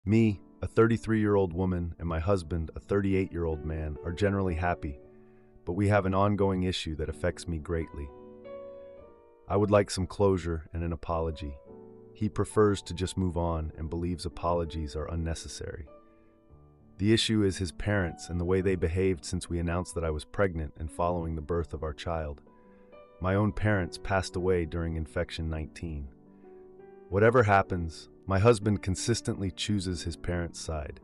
Me, a 33-year-old woman, and my husband, a 38-year-old man, are generally happy, but we have an ongoing issue that affects me greatly. I would like some closure and an apology. He prefers to just move on and believes apologies are unnecessary. The issue is his parents and the way they behaved since we announced that I was pregnant and following the birth of our child. My own parents passed away during infection 19. Whatever happens, my husband consistently chooses his parents' side.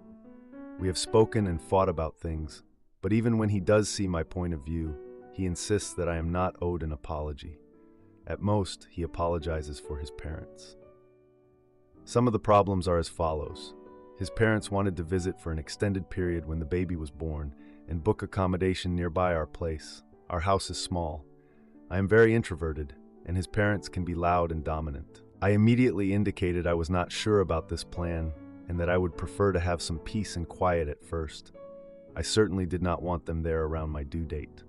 We have spoken and fought about things, but even when he does see my point of view, he insists that I am not owed an apology. At most, he apologizes for his parents. Some of the problems are as follows. His parents wanted to visit for an extended period when the baby was born and book accommodation nearby our place. Our house is small. I am very introverted, and his parents can be loud and dominant. I immediately indicated I was not sure about this plan and that I would prefer to have some peace and quiet at first. I certainly did not want them there around my due date.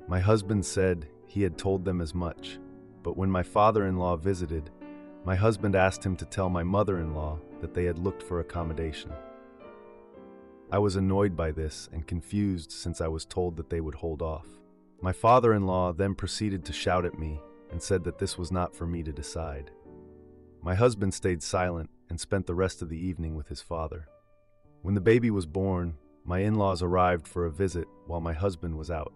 My husband said he had told them as much, but when my father-in-law visited, my husband asked him to tell my mother-in-law that they had looked for accommodation. I was annoyed by this and confused since I was told that they would hold off. My father-in-law then proceeded to shout at me and said that this was not for me to decide. My husband stayed silent and spent the rest of the evening with his father. When the baby was born, my in-laws arrived for a visit while my husband was out.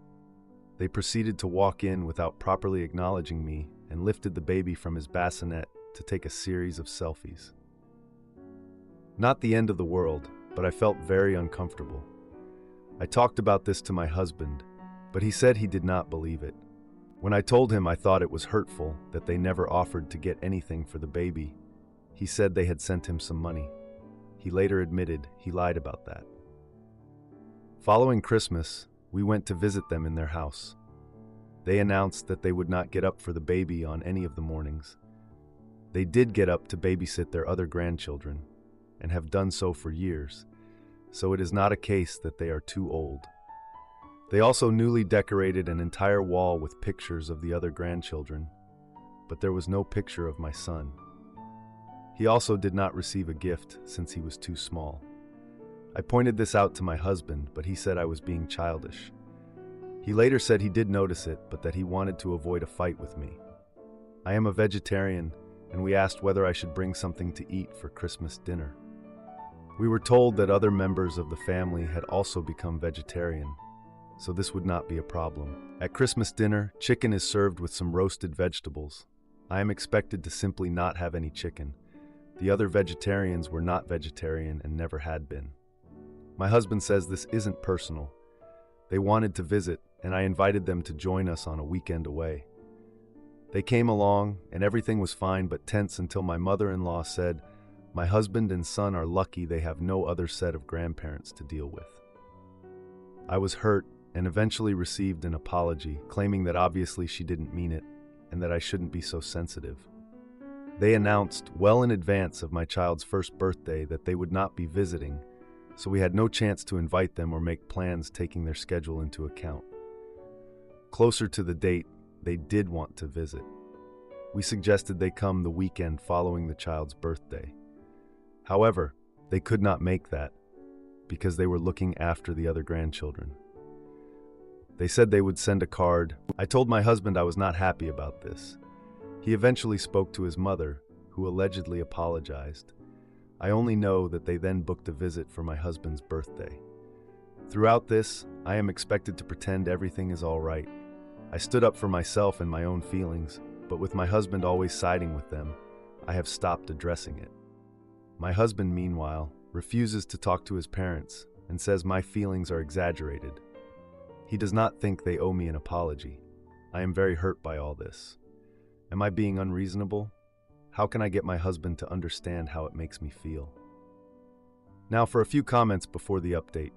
They proceeded to walk in without properly acknowledging me and lifted the baby from his bassinet to take a series of selfies. Not the end of the world, but I felt very uncomfortable. I talked about this to my husband, but he said he did not believe it. When I told him I thought it was hurtful that they never offered to get anything for the baby, he said they had sent him some money. He later admitted he lied about that. Following Christmas, we went to visit them in their house. They announced that they would not get up for the baby on any of the mornings. They did get up to babysit their other grandchildren, and have done so for years, so it is not a case that they are too old. They also newly decorated an entire wall with pictures of the other grandchildren, but there was no picture of my son. He also did not receive a gift since he was too small. I pointed this out to my husband, but he said I was being childish. He later said he did notice it, but that he wanted to avoid a fight with me. I am a vegetarian, and we asked whether I should bring something to eat for Christmas dinner. We were told that other members of the family had also become vegetarian, so this would not be a problem. At Christmas dinner, chicken is served with some roasted vegetables. I am expected to simply not have any chicken. The other vegetarians were not vegetarian and never had been. My husband says this isn't personal. They wanted to visit, and I invited them to join us on a weekend away. They came along, and everything was fine but tense until my mother-in-law said, "My husband and son are lucky they have no other set of grandparents to deal with." I was hurt and eventually received an apology, claiming that obviously she didn't mean it and that I shouldn't be so sensitive. They announced well in advance of my child's first birthday that they would not be visiting, so we had no chance to invite them or make plans taking their schedule into account. Closer to the date, they did want to visit. We suggested they come the weekend following the child's birthday. However, they could not make that because they were looking after the other grandchildren. They said they would send a card. I told my husband I was not happy about this. He eventually spoke to his mother, who allegedly apologized. I only know that they then booked a visit for my husband's birthday. Throughout this, I am expected to pretend everything is all right. I stood up for myself and my own feelings, but with my husband always siding with them, I have stopped addressing it. My husband, meanwhile, refuses to talk to his parents and says my feelings are exaggerated. He does not think they owe me an apology. I am very hurt by all this. Am I being unreasonable? How can I get my husband to understand how it makes me feel? Now for a few comments before the update.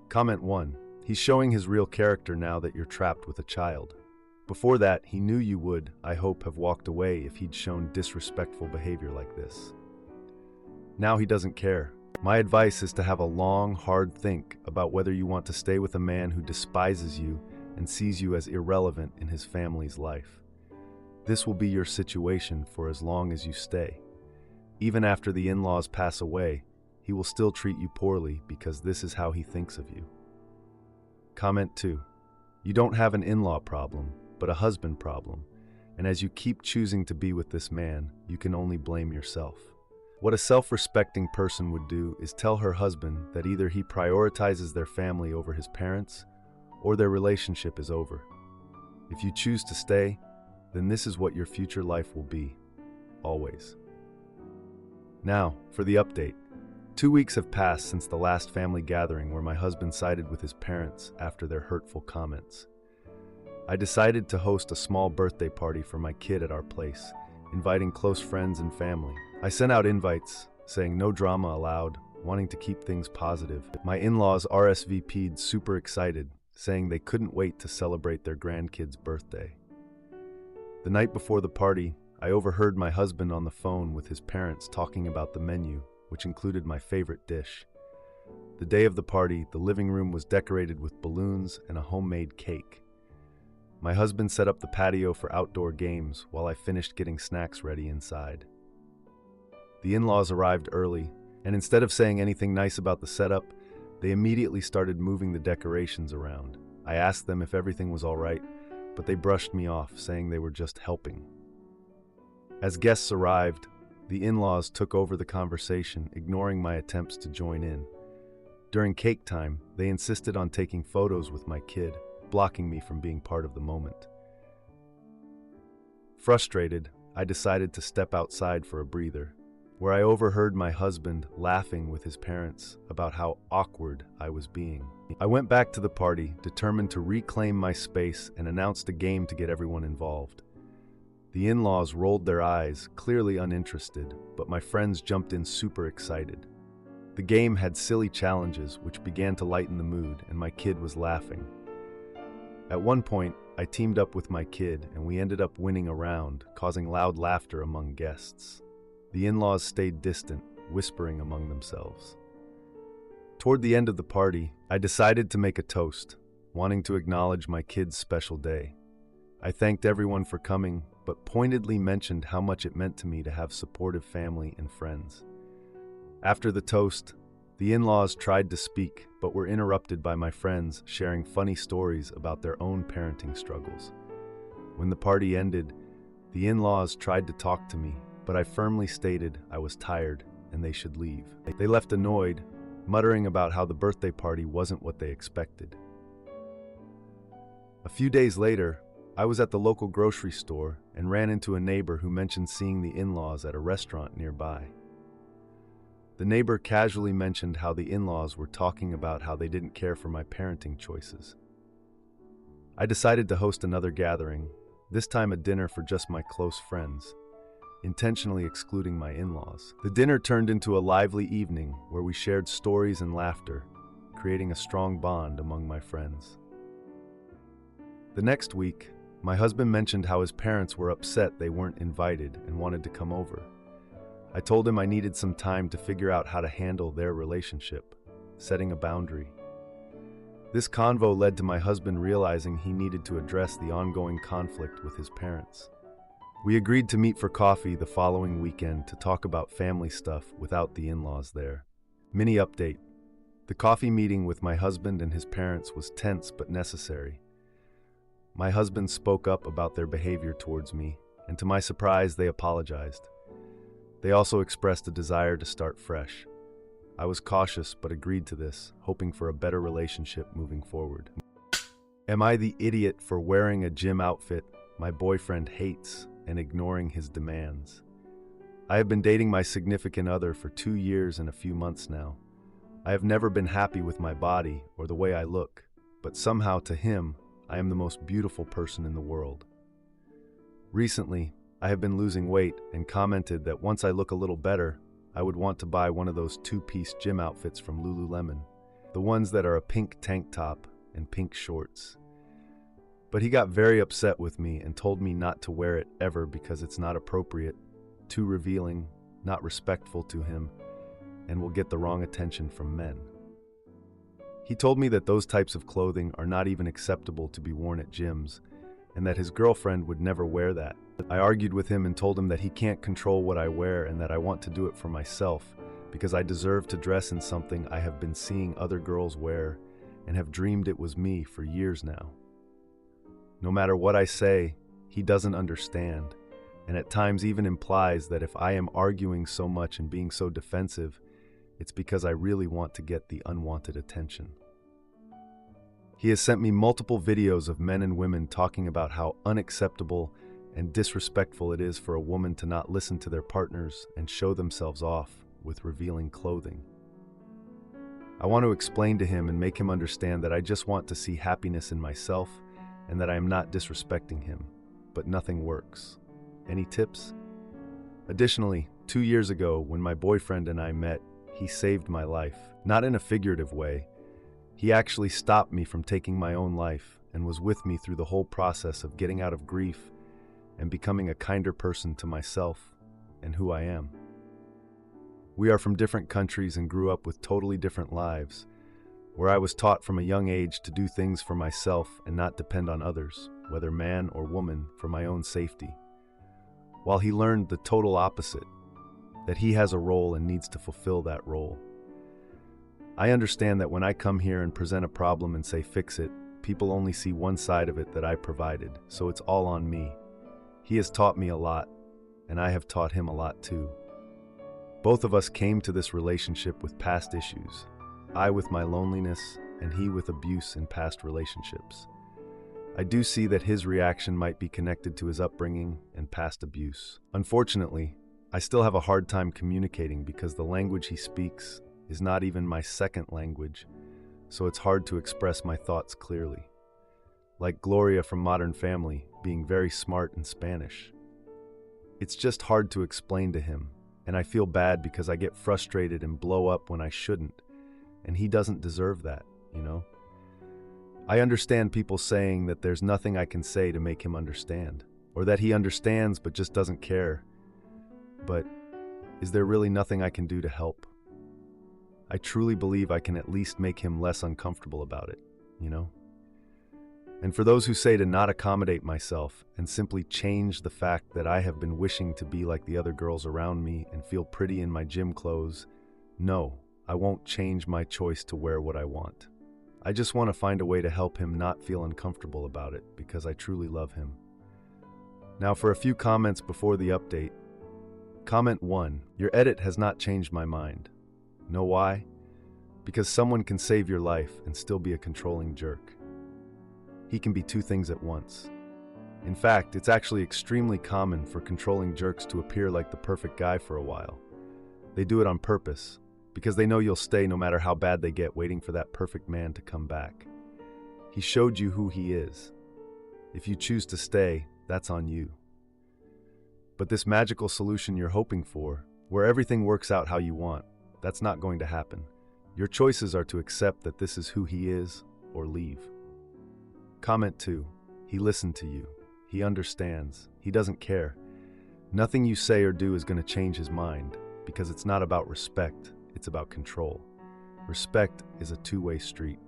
Comment 1. He's showing his real character now that you're trapped with a child. Before that, he knew you would, I hope, have walked away if he'd shown disrespectful behavior like this. Now he doesn't care. My advice is to have a long, hard think about whether you want to stay with a man who despises you and sees you as irrelevant in his family's life. This will be your situation for as long as you stay. Even after the in-laws pass away, he will still treat you poorly because this is how he thinks of you. Comment 2. You don't have an in-law problem, but a husband problem, and as you keep choosing to be with this man, you can only blame yourself. What a self-respecting person would do is tell her husband that either he prioritizes their family over his parents, or their relationship is over. If you choose to stay, then this is what your future life will be, always. Now, for the update. 2 weeks have passed since the last family gathering where my husband sided with his parents after their hurtful comments. I decided to host a small birthday party for my kid at our place, inviting close friends and family. I sent out invites, saying no drama allowed, wanting to keep things positive. My in-laws RSVP'd super excited, saying they couldn't wait to celebrate their grandkid's birthday. The night before the party, I overheard my husband on the phone with his parents talking about the menu, which included my favorite dish. The day of the party, the living room was decorated with balloons and a homemade cake. My husband set up the patio for outdoor games while I finished getting snacks ready inside. The in-laws arrived early, and instead of saying anything nice about the setup, they immediately started moving the decorations around. I asked them if everything was all right, but they brushed me off, saying they were just helping. As guests arrived, the in-laws took over the conversation, ignoring my attempts to join in. During cake time, they insisted on taking photos with my kid, blocking me from being part of the moment. Frustrated, I decided to step outside for a breather, where I overheard my husband laughing with his parents about how awkward I was being. I went back to the party, determined to reclaim my space, and announced a game to get everyone involved. The in-laws rolled their eyes, clearly uninterested, but my friends jumped in super excited. The game had silly challenges, which began to lighten the mood, and my kid was laughing. At one point, I teamed up with my kid, and we ended up winning a round, causing loud laughter among guests. The in-laws stayed distant, whispering among themselves. Toward the end of the party, I decided to make a toast, wanting to acknowledge my kid's special day. I thanked everyone for coming, but pointedly mentioned how much it meant to me to have supportive family and friends. After the toast, the in-laws tried to speak, but were interrupted by my friends sharing funny stories about their own parenting struggles. When the party ended, the in-laws tried to talk to me, but I firmly stated I was tired and they should leave. They left annoyed, muttering about how the birthday party wasn't what they expected. A few days later, I was at the local grocery store and ran into a neighbor who mentioned seeing the in-laws at a restaurant nearby. The neighbor casually mentioned how the in-laws were talking about how they didn't care for my parenting choices. I decided to host another gathering, this time a dinner for just my close friends, intentionally excluding my in-laws. The dinner turned into a lively evening where we shared stories and laughter, creating a strong bond among my friends. The next week, my husband mentioned how his parents were upset they weren't invited and wanted to come over. I told him I needed some time to figure out how to handle their relationship, setting a boundary. This convo led to my husband realizing he needed to address the ongoing conflict with his parents. We agreed to meet for coffee the following weekend to talk about family stuff without the in-laws there. Mini update. The coffee meeting with my husband and his parents was tense but necessary. My husband spoke up about their behavior towards me, and to my surprise, they apologized. They also expressed a desire to start fresh. I was cautious but agreed to this, hoping for a better relationship moving forward. Am I the idiot for wearing a gym outfit my boyfriend hates and ignoring his demands? I have been dating my significant other for 2 years and a few months now. I have never been happy with my body or the way I look, but somehow to him, I am the most beautiful person in the world. Recently, I have been losing weight and commented that once I look a little better, I would want to buy one of those 2-piece gym outfits from Lululemon, the ones that are a pink tank top and pink shorts. But he got very upset with me and told me not to wear it ever because it's not appropriate, too revealing, not respectful to him, and will get the wrong attention from men. He told me that those types of clothing are not even acceptable to be worn at gyms, and that his girlfriend would never wear that. I argued with him and told him that he can't control what I wear and that I want to do it for myself because I deserve to dress in something I have been seeing other girls wear and have dreamed it was me for years now. No matter what I say, he doesn't understand, and at times even implies that if I am arguing so much and being so defensive, it's because I really want to get the unwanted attention. He has sent me multiple videos of men and women talking about how unacceptable and disrespectful it is for a woman to not listen to their partners and show themselves off with revealing clothing. I want to explain to him and make him understand that I just want to see happiness in myself and that I am not disrespecting him, but nothing works. Any tips? Additionally, 2 years ago, when my boyfriend and I met, he saved my life. Not in a figurative way. He actually stopped me from taking my own life and was with me through the whole process of getting out of grief and becoming a kinder person to myself and who I am. We are from different countries and grew up with totally different lives, where I was taught from a young age to do things for myself and not depend on others, whether man or woman, for my own safety. While he learned the total opposite, that he has a role and needs to fulfill that role. I understand that when I come here and present a problem and say fix it, people only see one side of it that I provided, so it's all on me. He has taught me a lot, and I have taught him a lot too. Both of us came to this relationship with past issues, I with my loneliness and he with abuse in past relationships. I do see that his reaction might be connected to his upbringing and past abuse. Unfortunately, I still have a hard time communicating because the language he speaks is not even my second language, so it's hard to express my thoughts clearly. Like Gloria from Modern Family, being very smart in Spanish. It's just hard to explain to him, and I feel bad because I get frustrated and blow up when I shouldn't, and he doesn't deserve that, you know? I understand people saying that there's nothing I can say to make him understand, or that he understands but just doesn't care. But is there really nothing I can do to help? I truly believe I can at least make him less uncomfortable about it, you know? And for those who say to not accommodate myself and simply change the fact that I have been wishing to be like the other girls around me and feel pretty in my gym clothes, no, I won't change my choice to wear what I want. I just want to find a way to help him not feel uncomfortable about it because I truly love him. Now for a few comments before the update. Comment 1, your edit has not changed my mind. Know why? Because someone can save your life and still be a controlling jerk. He can be two things at once. In fact, it's actually extremely common for controlling jerks to appear like the perfect guy for a while. They do it on purpose, because they know you'll stay no matter how bad they get, waiting for that perfect man to come back. He showed you who he is. If you choose to stay, that's on you. But this magical solution you're hoping for, where everything works out how you want, that's not going to happen. Your choices are to accept that this is who he is, or leave. Comment 2, he listened to you. He understands. He doesn't care. Nothing you say or do is going to change his mind, because it's not about respect, it's about control. Respect is a two-way street.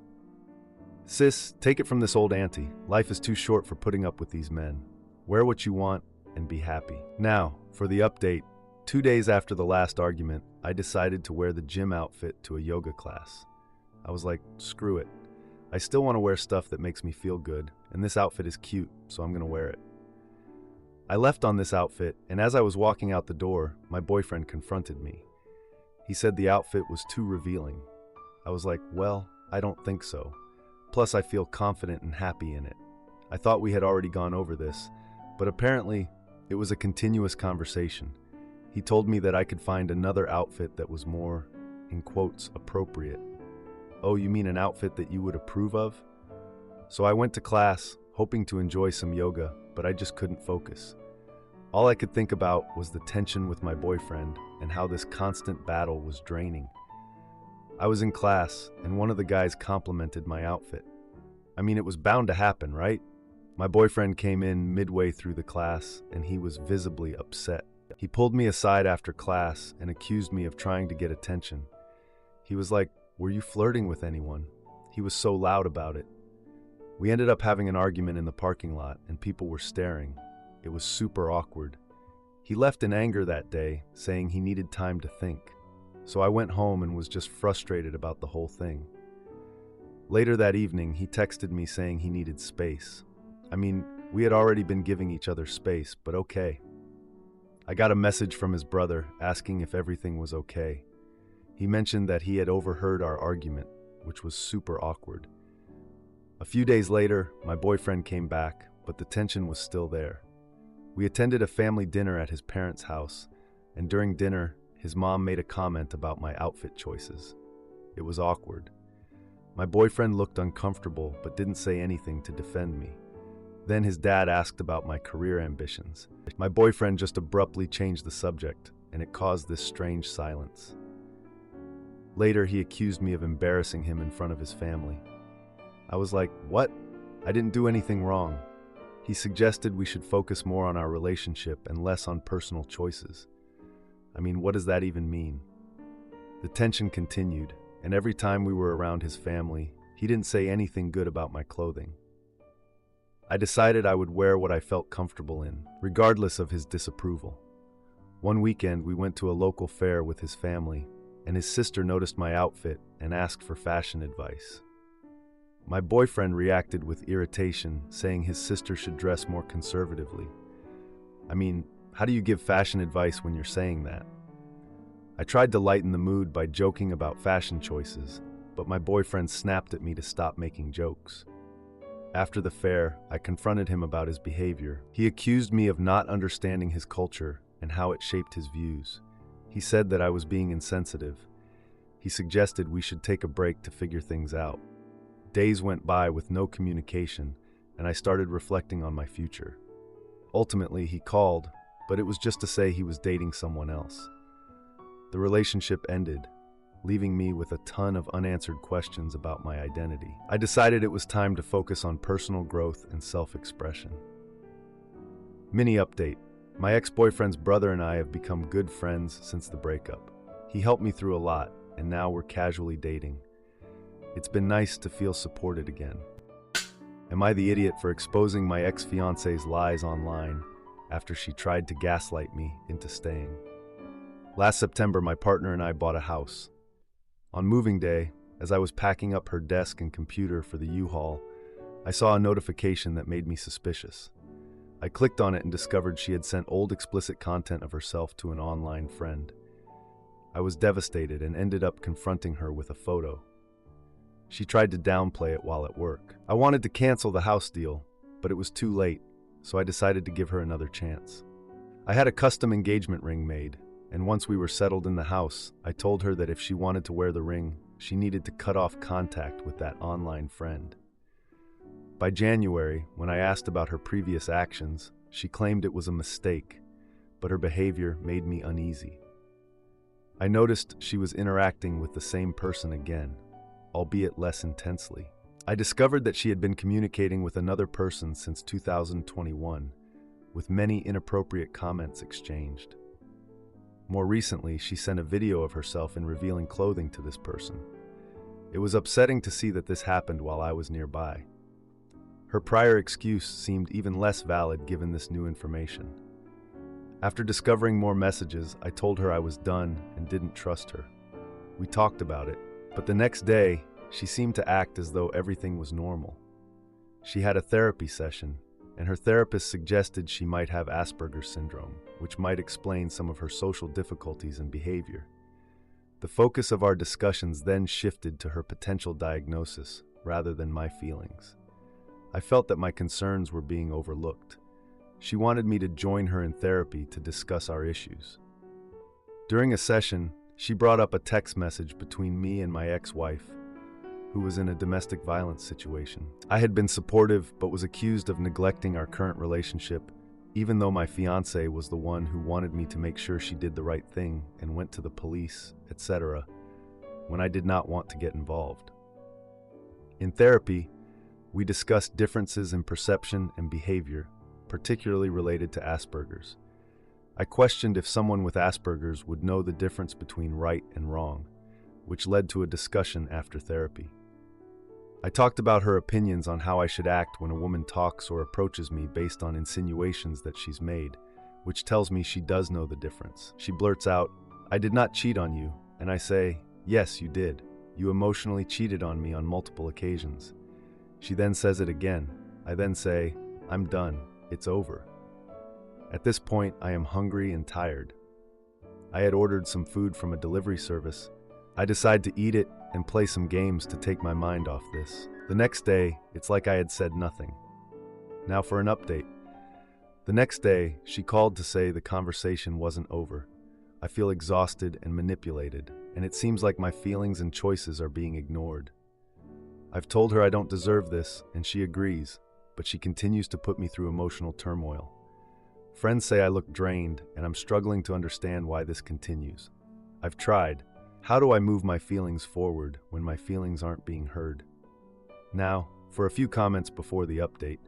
Sis, take it from this old auntie. Life is too short for putting up with these men. Wear what you want and be happy. Now, for the update. 2 days after the last argument, I decided to wear the gym outfit to a yoga class. I was like, screw it. I still want to wear stuff that makes me feel good, and this outfit is cute, so I'm going to wear it. I left on this outfit, and as I was walking out the door, my boyfriend confronted me. He said the outfit was too revealing. I was like, well, I don't think so. Plus, I feel confident and happy in it. I thought we had already gone over this, but apparently, it was a continuous conversation. He told me that I could find another outfit that was more, in quotes, appropriate. Oh, you mean an outfit that you would approve of? So I went to class, hoping to enjoy some yoga, but I just couldn't focus. All I could think about was the tension with my boyfriend and how this constant battle was draining. I was in class, and one of the guys complimented my outfit. I mean, it was bound to happen, right? My boyfriend came in midway through the class, and he was visibly upset. He pulled me aside after class and accused me of trying to get attention. He was like, "Were you flirting with anyone?" He was so loud about it. We ended up having an argument in the parking lot, and people were staring. It was super awkward. He left in anger that day, saying he needed time to think. So I went home and was just frustrated about the whole thing. Later that evening, he texted me saying he needed space. I mean, we had already been giving each other space, but okay. I got a message from his brother asking if everything was okay. He mentioned that he had overheard our argument, which was super awkward. A few days later, my boyfriend came back, but the tension was still there. We attended a family dinner at his parents' house, and during dinner, his mom made a comment about my outfit choices. It was awkward. My boyfriend looked uncomfortable but didn't say anything to defend me. Then his dad asked about my career ambitions. My boyfriend just abruptly changed the subject, and it caused this strange silence. Later, he accused me of embarrassing him in front of his family. I was like, what? I didn't do anything wrong. He suggested we should focus more on our relationship and less on personal choices. I mean, what does that even mean? The tension continued, and every time we were around his family, he didn't say anything good about my clothing. I decided I would wear what I felt comfortable in, regardless of his disapproval. One weekend, we went to a local fair with his family, and his sister noticed my outfit and asked for fashion advice. My boyfriend reacted with irritation, saying his sister should dress more conservatively. I mean, how do you give fashion advice when you're saying that? I tried to lighten the mood by joking about fashion choices, but my boyfriend snapped at me to stop making jokes. After the fair, I confronted him about his behavior. He accused me of not understanding his culture and how it shaped his views. He said that I was being insensitive. He suggested we should take a break to figure things out. Days went by with no communication, and I started reflecting on my future. Ultimately, he called, but it was just to say he was dating someone else. The relationship ended, leaving me with a ton of unanswered questions about my identity. I decided it was time to focus on personal growth and self-expression. Mini update. My ex-boyfriend's brother and I have become good friends since the breakup. He helped me through a lot, and now we're casually dating. It's been nice to feel supported again. Am I the idiot for exposing my ex-fiance's lies online after she tried to gaslight me into staying? Last September, my partner and I bought a house. On moving day, as I was packing up her desk and computer for the U-Haul, I saw a notification that made me suspicious. I clicked on it and discovered she had sent old explicit content of herself to an online friend. I was devastated and ended up confronting her with a photo. She tried to downplay it while at work. I wanted to cancel the house deal, but it was too late, so I decided to give her another chance. I had a custom engagement ring made, and once we were settled in the house, I told her that if she wanted to wear the ring, she needed to cut off contact with that online friend. By January, when I asked about her previous actions, she claimed it was a mistake, but her behavior made me uneasy. I noticed she was interacting with the same person again, albeit less intensely. I discovered that she had been communicating with another person since 2021, with many inappropriate comments exchanged. More recently, she sent a video of herself in revealing clothing to this person. It was upsetting to see that this happened while I was nearby. Her prior excuse seemed even less valid given this new information. After discovering more messages, I told her I was done and didn't trust her. We talked about it, but the next day, she seemed to act as though everything was normal. She had a therapy session, and her therapist suggested she might have Asperger's syndrome, which might explain some of her social difficulties and behavior. The focus of our discussions then shifted to her potential diagnosis rather than my feelings. I felt that my concerns were being overlooked. She wanted me to join her in therapy to discuss our issues. During a session, she brought up a text message between me and my ex-wife, who was in a domestic violence situation. I had been supportive but was accused of neglecting our current relationship, even though my fiancé was the one who wanted me to make sure she did the right thing and went to the police, etc., when I did not want to get involved. In therapy, we discussed differences in perception and behavior, particularly related to Asperger's. I questioned if someone with Asperger's would know the difference between right and wrong, which led to a discussion after therapy. I talked about her opinions on how I should act when a woman talks or approaches me based on insinuations that she's made, which tells me she does know the difference. She blurts out, "I did not cheat on you," and I say, "Yes, you did. You emotionally cheated on me on multiple occasions." She then says it again. I then say, "I'm done. It's over." At this point, I am hungry and tired. I had ordered some food from a delivery service. I decide to eat it and play some games to take my mind off this. The next day, it's like I had said nothing. Now for an update. The next day, she called to say the conversation wasn't over. I feel exhausted and manipulated, and it seems like my feelings and choices are being ignored. I've told her I don't deserve this, and she agrees, but she continues to put me through emotional turmoil. Friends say I look drained, and I'm struggling to understand why this continues. I've tried. How do I move my feelings forward when my feelings aren't being heard? Now, for a few comments before the update.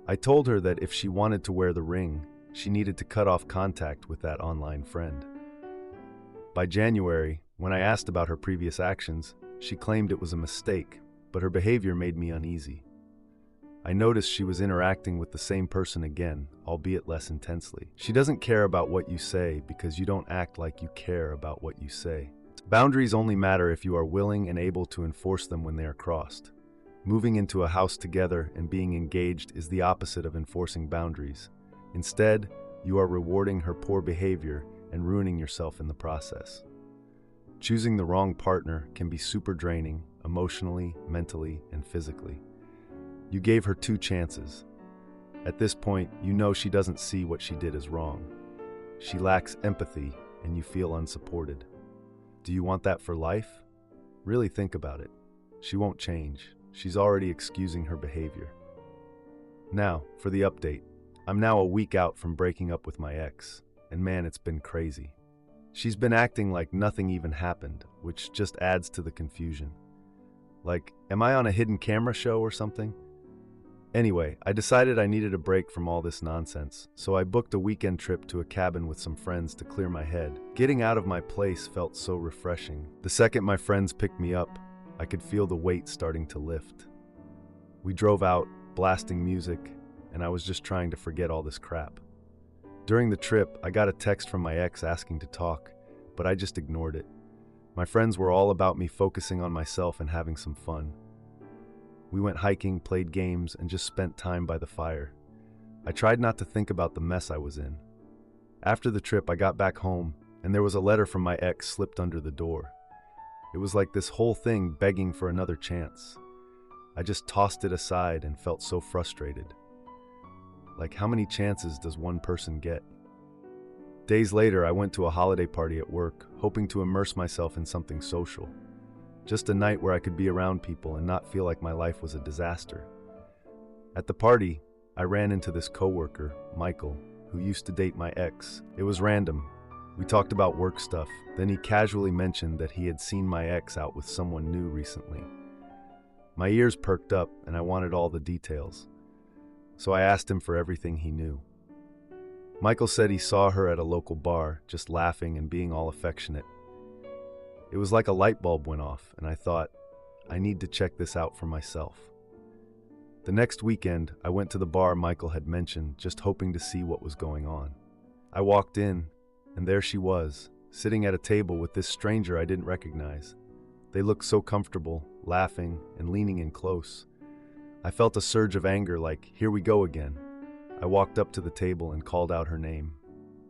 I told her that if she wanted to wear the ring, she needed to cut off contact with that online friend. By January, when I asked about her previous actions, she claimed it was a mistake, but her behavior made me uneasy. I noticed she was interacting with the same person again, albeit less intensely. She doesn't care about what you say because you don't act like you care about what you say. Boundaries only matter if you are willing and able to enforce them when they are crossed. Moving into a house together and being engaged is the opposite of enforcing boundaries. Instead, you are rewarding her poor behavior and ruining yourself in the process. Choosing the wrong partner can be super draining, emotionally, mentally, and physically. You gave her 2 chances. At this point, you know she doesn't see what she did as wrong. She lacks empathy, and you feel unsupported. Do you want that for life? Really think about it. She won't change. She's already excusing her behavior. Now, for the update. I'm now a week out from breaking up with my ex, and man, it's been crazy. She's been acting like nothing even happened, which just adds to the confusion. Like, am I on a hidden camera show or something? Anyway, I decided I needed a break from all this nonsense, so I booked a weekend trip to a cabin with some friends to clear my head. Getting out of my place felt so refreshing. The second my friends picked me up, I could feel the weight starting to lift. We drove out, blasting music, and I was just trying to forget all this crap. During the trip, I got a text from my ex asking to talk, but I just ignored it. My friends were all about me focusing on myself and having some fun. We went hiking, played games, and just spent time by the fire. I tried not to think about the mess I was in. After the trip, I got back home, and there was a letter from my ex slipped under the door. It was like this whole thing begging for another chance. I just tossed it aside and felt so frustrated. Like, how many chances does one person get? Days later, I went to a holiday party at work, hoping to immerse myself in something social. Just a night where I could be around people and not feel like my life was a disaster. At the party, I ran into this coworker, Michael, who used to date my ex. It was random. We talked about work stuff, then he casually mentioned that he had seen my ex out with someone new recently. My ears perked up and I wanted all the details. So I asked him for everything he knew. Michael said he saw her at a local bar, just laughing and being all affectionate. It was like a light bulb went off, and I thought, I need to check this out for myself. The next weekend, I went to the bar Michael had mentioned, just hoping to see what was going on. I walked in, and there she was, sitting at a table with this stranger I didn't recognize. They looked so comfortable, laughing and leaning in close. I felt a surge of anger like, here we go again. I walked up to the table and called out her name.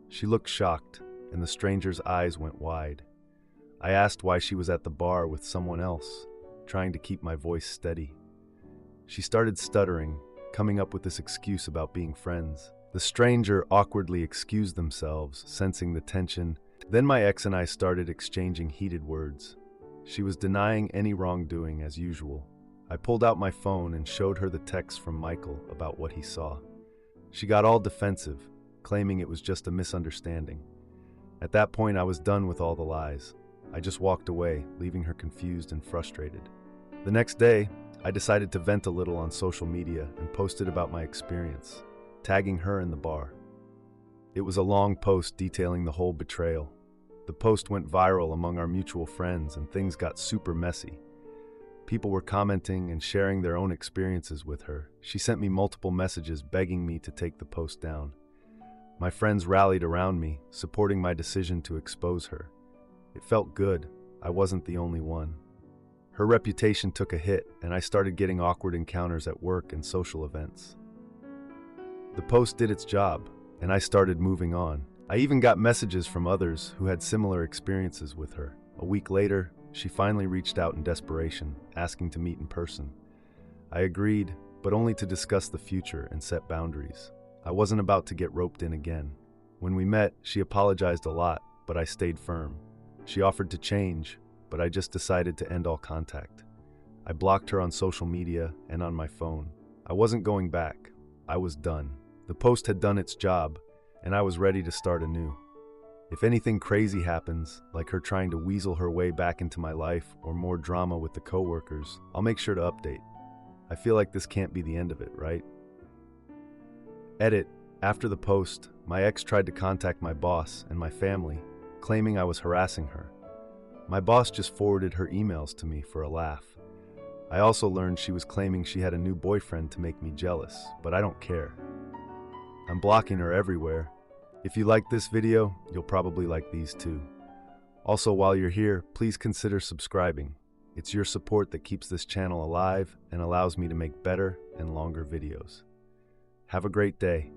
She looked shocked, and the stranger's eyes went wide. I asked why she was at the bar with someone else, trying to keep my voice steady. She started stuttering, coming up with this excuse about being friends. The stranger awkwardly excused themselves, sensing the tension. Then my ex and I started exchanging heated words. She was denying any wrongdoing as usual. I pulled out my phone and showed her the text from Michael about what he saw. She got all defensive, claiming it was just a misunderstanding. At that point, I was done with all the lies. I just walked away, leaving her confused and frustrated. The next day, I decided to vent a little on social media and posted about my experience, tagging her in the bar. It was a long post detailing the whole betrayal. The post went viral among our mutual friends and things got super messy. People were commenting and sharing their own experiences with her. She sent me multiple messages begging me to take the post down. My friends rallied around me, supporting my decision to expose her. It felt good. I wasn't the only one. Her reputation took a hit, and I started getting awkward encounters at work and social events. The post did its job, and I started moving on. I even got messages from others who had similar experiences with her. A week later, she finally reached out in desperation, asking to meet in person. I agreed, but only to discuss the future and set boundaries. I wasn't about to get roped in again. When we met, she apologized a lot, but I stayed firm. She offered to change, but I just decided to end all contact. I blocked her on social media and on my phone. I wasn't going back. I was done. The post had done its job, and I was ready to start anew. If anything crazy happens, like her trying to weasel her way back into my life or more drama with the coworkers, I'll make sure to update. I feel like this can't be the end of it, right? Edit. After the post, my ex tried to contact my boss and my family, claiming I was harassing her. My boss just forwarded her emails to me for a laugh. I also learned she was claiming she had a new boyfriend to make me jealous, but I don't care. I'm blocking her everywhere. If you like this video, you'll probably like these too. Also, while you're here, please consider subscribing. It's your support that keeps this channel alive and allows me to make better and longer videos. Have a great day.